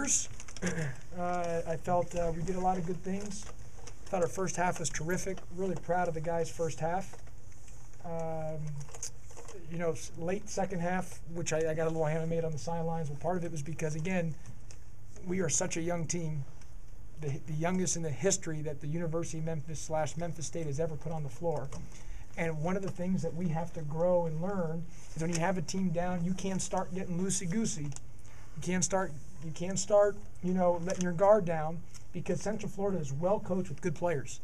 numbers, I felt we did a lot of good things. Thought our first half was terrific. Really proud of the guys' first half. You know, late second half, which I got a little animated on the sidelines, but part of it was because, again, we are such a young team, the youngest in the history that the University of Memphis / Memphis State has ever put on the floor. And one of the things that we have to grow and learn is when you have a team down, you can't start getting loosey-goosey. You can't start, you know, letting your guard down, because Central Florida is well coached with good players.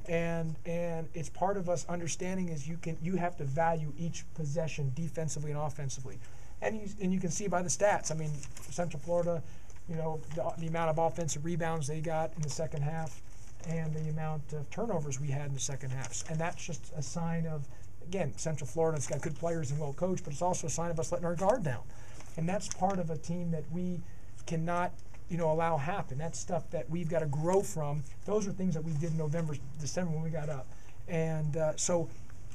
And it's part of us understanding is you have to value each possession defensively and offensively. And you can see by the stats. I mean, for Central Florida, you know, the amount of offensive rebounds they got in the second half and the amount of turnovers we had in the second half. And that's just a sign of, again, Central Florida's got good players and well coached, but it's also a sign of us letting our guard down. And that's part of a team that we cannot, you know, allow happen. That's stuff that we've got to grow from. Those are things that we did in November, December when we got up. And so,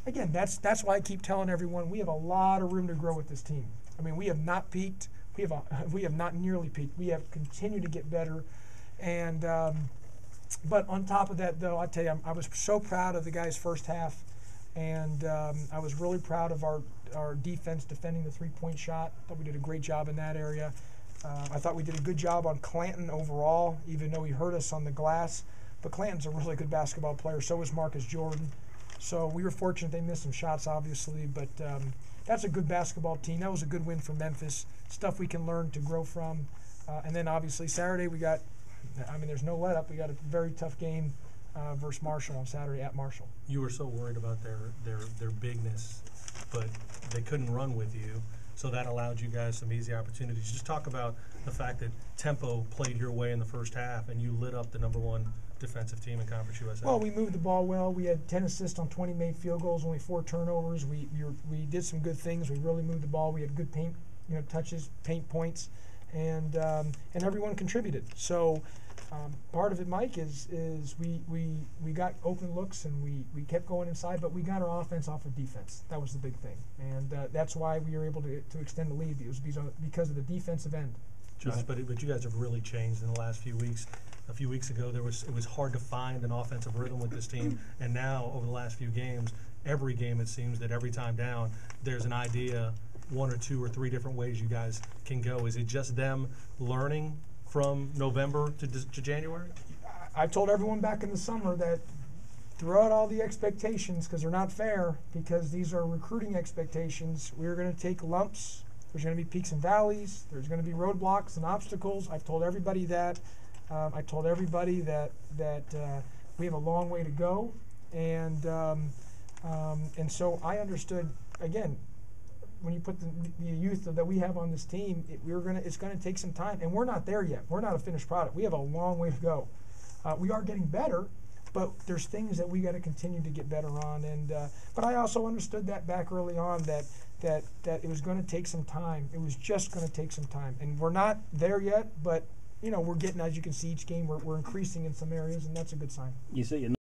again, that's why I keep telling everyone we have a lot of room to grow with this team. I mean, we have not peaked. We have not nearly peaked. We have continued to get better. And but on top of that, though, I tell you, I was so proud of the guys' first half, and I was really proud of our defense defending the three-point shot. I thought we did a great job in that area. I thought we did a good job on Clanton overall, even though he hurt us on the glass. But Clanton's a really good basketball player. So is Marcus Jordan. So we were fortunate they missed some shots, obviously. But that's a good basketball team. That was a good win for Memphis. Stuff we can learn to grow from. And then, obviously, Saturday we got, I mean, there's no let-up. We got a very tough game versus Marshall on Saturday at Marshall. You were so worried about their bigness, but they couldn't run with you. So that allowed you guys some easy opportunities. Just talk about the fact that tempo played your way in the first half, and you lit up the #1 defensive team in Conference USA. Well, we moved the ball well. We had 10 assists on 20 made field goals, only 4 turnovers. We did some good things. We really moved the ball. We had good paint, you know, touches, paint points, and everyone contributed. So part of it, Mike, is we got open looks and we kept going inside, but we got our offense off of defense. That was the big thing, and that's why we were able to extend the lead. It was because of the defensive end. Josh, but you guys have really changed in the last few weeks. A few weeks ago, it was hard to find an offensive rhythm with this team, and now over the last few games, every game it seems that every time down, there's an idea, 1 or 2 or 3 different ways you guys can go. Is it just them learning from November to January? I told everyone back in the summer that throughout all the expectations, because they're not fair, because these are recruiting expectations, we're going to take lumps. There's going to be peaks and valleys. There's going to be roadblocks and obstacles. I've told everybody that. I told everybody that we have a long way to go, and so I understood, again, when you put the youth that we have on this team, it's going to take some time, and we're not there yet. We're not a finished product. We have a long way to go. We are getting better, but there's things that we got to continue to get better on. And but I also understood that back early on that it was going to take some time. It was just going to take some time, and we're not there yet. But you know, we're getting, as you can see, each game we're increasing in some areas, and that's a good sign. You see.